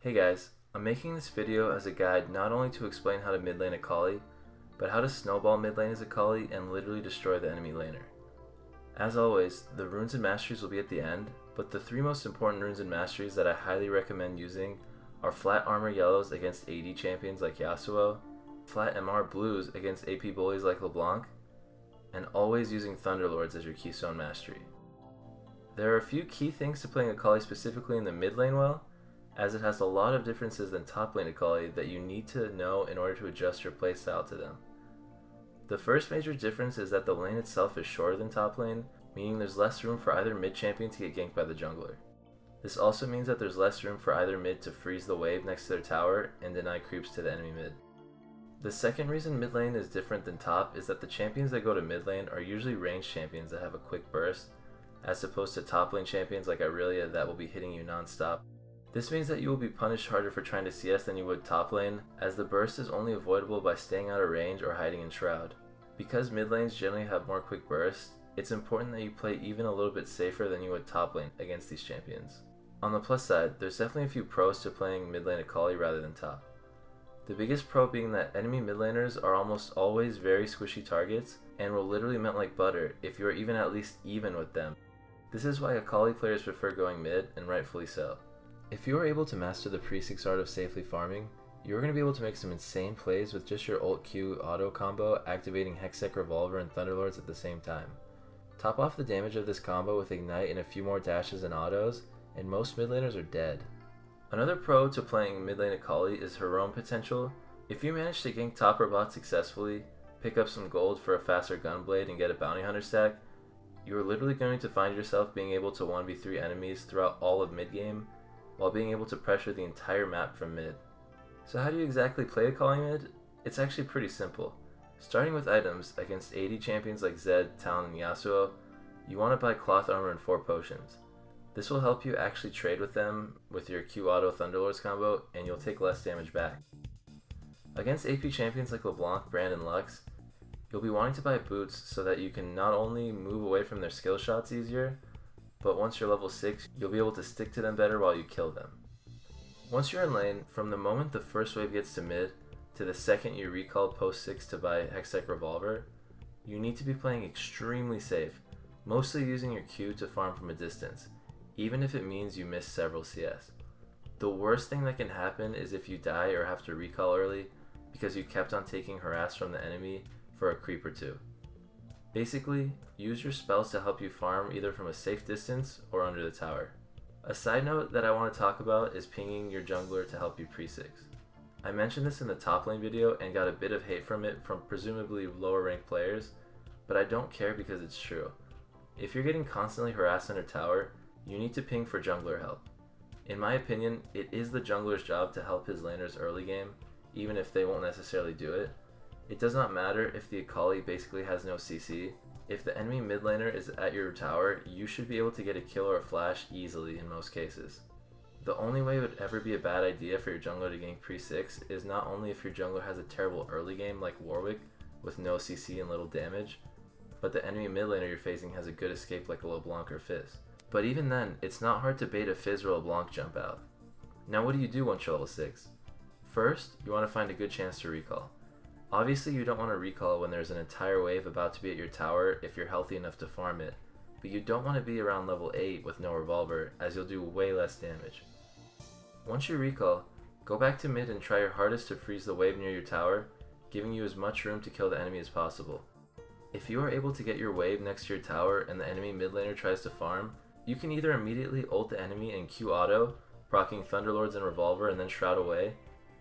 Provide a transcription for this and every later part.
Hey guys, I'm making this video as a guide not only to explain how to mid lane Akali, but how to snowball mid lane as Akali and literally destroy the enemy laner. As always, the runes and masteries will be at the end, but the three most important runes and masteries that I highly recommend using are flat armor yellows against AD champions like Yasuo, flat MR blues against AP bullies like LeBlanc, and always using Thunderlords as your keystone mastery. There are a few key things to playing Akali specifically in the mid lane well, as it has a lot of differences than top lane Akali that you need to know in order to adjust your playstyle to them. The first major difference is that the lane itself is shorter than top lane, meaning there's less room for either mid champion to get ganked by the jungler. This also means that there's less room for either mid to freeze the wave next to their tower and deny creeps to the enemy mid. The second reason mid lane is different than top is that the champions that go to mid lane are usually ranged champions that have a quick burst, as opposed to top lane champions like Aurelia that will be hitting you non-stop. This means that you will be punished harder for trying to CS than you would top lane, as the burst is only avoidable by staying out of range or hiding in shroud. Because mid lanes generally have more quick bursts, it's important that you play even a little bit safer than you would top lane against these champions. On the plus side, there's definitely a few pros to playing mid lane Akali rather than top. The biggest pro being that enemy mid laners are almost always very squishy targets and will literally melt like butter if you are even at least even with them. This is why Akali players prefer going mid, and rightfully so. If you are able to master the pre-6 art of safely farming, you're going to be able to make some insane plays with just your ult Q auto combo activating Hextech Revolver and Thunderlords at the same time. Top off the damage of this combo with Ignite and a few more dashes and autos, and most mid laners are dead. Another pro to playing mid lane Akali is her roam potential. If you manage to gank top or bot successfully, pick up some gold for a faster gunblade and get a bounty hunter stack, you are literally going to find yourself being able to 1v3 enemies throughout all of mid game, while being able to pressure the entire map from mid. So how do you exactly play Akali mid? It's actually pretty simple. Starting with items, against AD champions like Zed, Talon, and Yasuo, you want to buy cloth armor and 4 potions. This will help you actually trade with them with your Q auto Thunderlords combo, and you'll take less damage back. Against AP champions like LeBlanc, Brand, and Lux, you'll be wanting to buy boots so that you can not only move away from their skill shots easier, but once you're level 6, you'll be able to stick to them better while you kill them. Once you're in lane, from the moment the first wave gets to mid, to the second you recall post 6 to buy Hextech Revolver, you need to be playing extremely safe, mostly using your Q to farm from a distance, even if it means you miss several CS. The worst thing that can happen is if you die or have to recall early because you kept on taking harass from the enemy for a creep or two. Basically, use your spells to help you farm either from a safe distance or under the tower. A side note that I want to talk about is pinging your jungler to help you pre-6. I mentioned this in the top lane video and got a bit of hate from it from presumably lower ranked players, but I don't care because it's true. If you're getting constantly harassed under tower, you need to ping for jungler help. In my opinion, it is the jungler's job to help his laners early game, even if they won't necessarily do it. It does not matter if the Akali basically has no CC. If the enemy mid laner is at your tower, you should be able to get a kill or a flash easily in most cases. The only way it would ever be a bad idea for your jungler to gank pre-6 is not only if your jungler has a terrible early game like Warwick with no CC and little damage, but the enemy mid laner you're facing has a good escape like a LeBlanc or Fizz. But even then, it's not hard to bait a Fizz or LeBlanc jump out. Now what do you do once you're level 6? First, you want to find a good chance to recall. Obviously you don't want to recall when there's an entire wave about to be at your tower if you're healthy enough to farm it, but you don't want to be around level 8 with no revolver, as you'll do way less damage. Once you recall, go back to mid and try your hardest to freeze the wave near your tower, giving you as much room to kill the enemy as possible. If you are able to get your wave next to your tower and the enemy mid laner tries to farm, you can either immediately ult the enemy and Q auto, proccing Thunderlords and Revolver and then shroud away,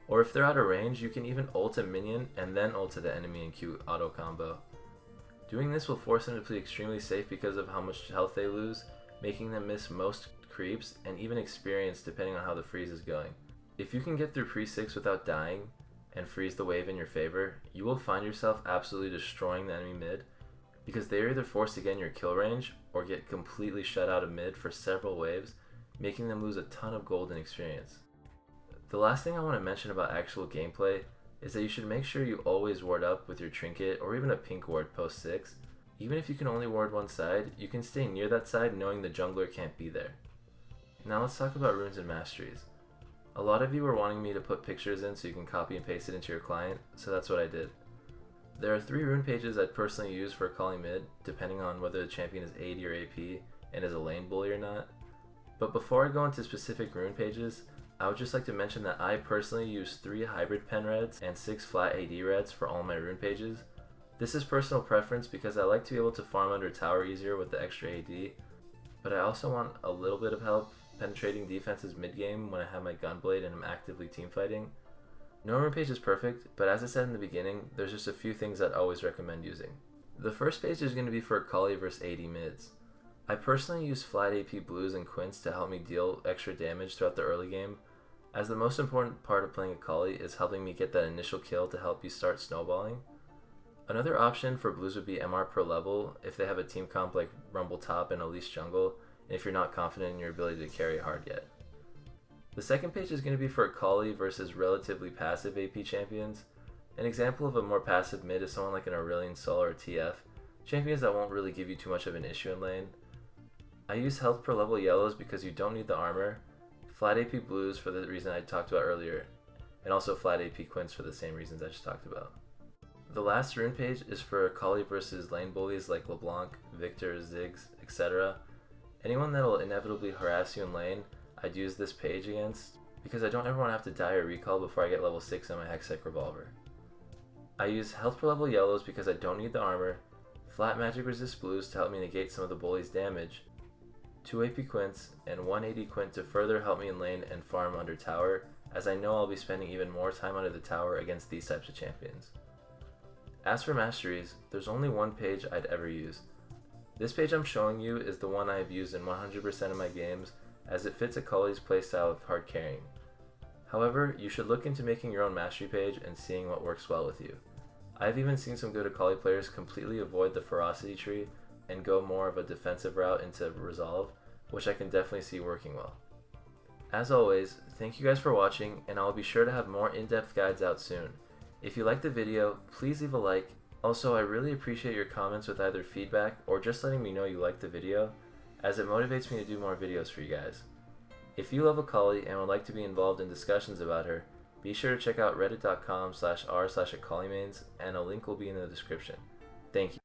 or if they're out of range, you can even ult a minion and then ult to the enemy and Q auto combo. Doing this will force them to play extremely safe because of how much health they lose, making them miss most creeps and even experience depending on how the freeze is going. If you can get through pre-6 without dying and freeze the wave in your favor, you will find yourself absolutely destroying the enemy mid, because they are either forced to get in your kill range or get completely shut out of mid for several waves, making them lose a ton of gold and experience. The last thing I want to mention about actual gameplay is that you should make sure you always ward up with your trinket or even a pink ward post 6. Even if you can only ward one side, you can stay near that side knowing the jungler can't be there. Now let's talk about runes and masteries. A lot of you were wanting me to put pictures in so you can copy and paste it into your client, so that's what I did. There are 3 rune pages I'd personally use for Akali mid, depending on whether the champion is AD or AP and is a lane bully or not. But before I go into specific rune pages, I would just like to mention that I personally use 3 hybrid pen reds and 6 flat AD reds for all my rune pages. This is personal preference because I like to be able to farm under tower easier with the extra AD, but I also want a little bit of help penetrating defenses mid-game when I have my gunblade and I'm actively teamfighting. No rune page is perfect, but as I said in the beginning, there's just a few things I'd always recommend using. The first page is going to be for Akali vs AD mids. I personally use flat AP blues and quints to help me deal extra damage throughout the early game, as the most important part of playing Akali is helping me get that initial kill to help you start snowballing. Another option for blues would be MR per level if they have a team comp like Rumble Top and Elise Jungle, and if you're not confident in your ability to carry hard yet. The second page is going to be for Akali versus relatively passive AP champions. An example of a more passive mid is someone like an Aurelion Sol or TF, champions that won't really give you too much of an issue in lane. I use health per level yellows because you don't need the armor, flat AP blues for the reason I talked about earlier, and also flat AP quints for the same reasons I just talked about. The last rune page is for Akali versus lane bullies like LeBlanc, Victor, Ziggs, etc. Anyone that will inevitably harass you in lane, I'd use this page against, because I don't ever want to have to die or recall before I get level 6 on my Hextech Revolver. I use health per level yellows because I don't need the armor, flat magic resist blues to help me negate some of the bully's damage, 2 AP quints, and 1 AD quint to further help me in lane and farm under tower, as I know I'll be spending even more time under the tower against these types of champions. As for Masteries, there's only one page I'd ever use. This page I'm showing you is the one I have used in 100% of my games, as it fits Akali's playstyle of hard carrying. However, you should look into making your own Mastery page and seeing what works well with you. I've even seen some good Akali players completely avoid the ferocity tree and go more of a defensive route into resolve, which I can definitely see working well. As always, thank you guys for watching, and I'll be sure to have more in-depth guides out soon. If you liked the video, please leave a like. Also, I really appreciate your comments with either feedback or just letting me know you liked the video, as it motivates me to do more videos for you guys. If you love Akali and would like to be involved in discussions about her, be sure to check out reddit.com/r/AkaliMains, and a link will be in the description. Thank you.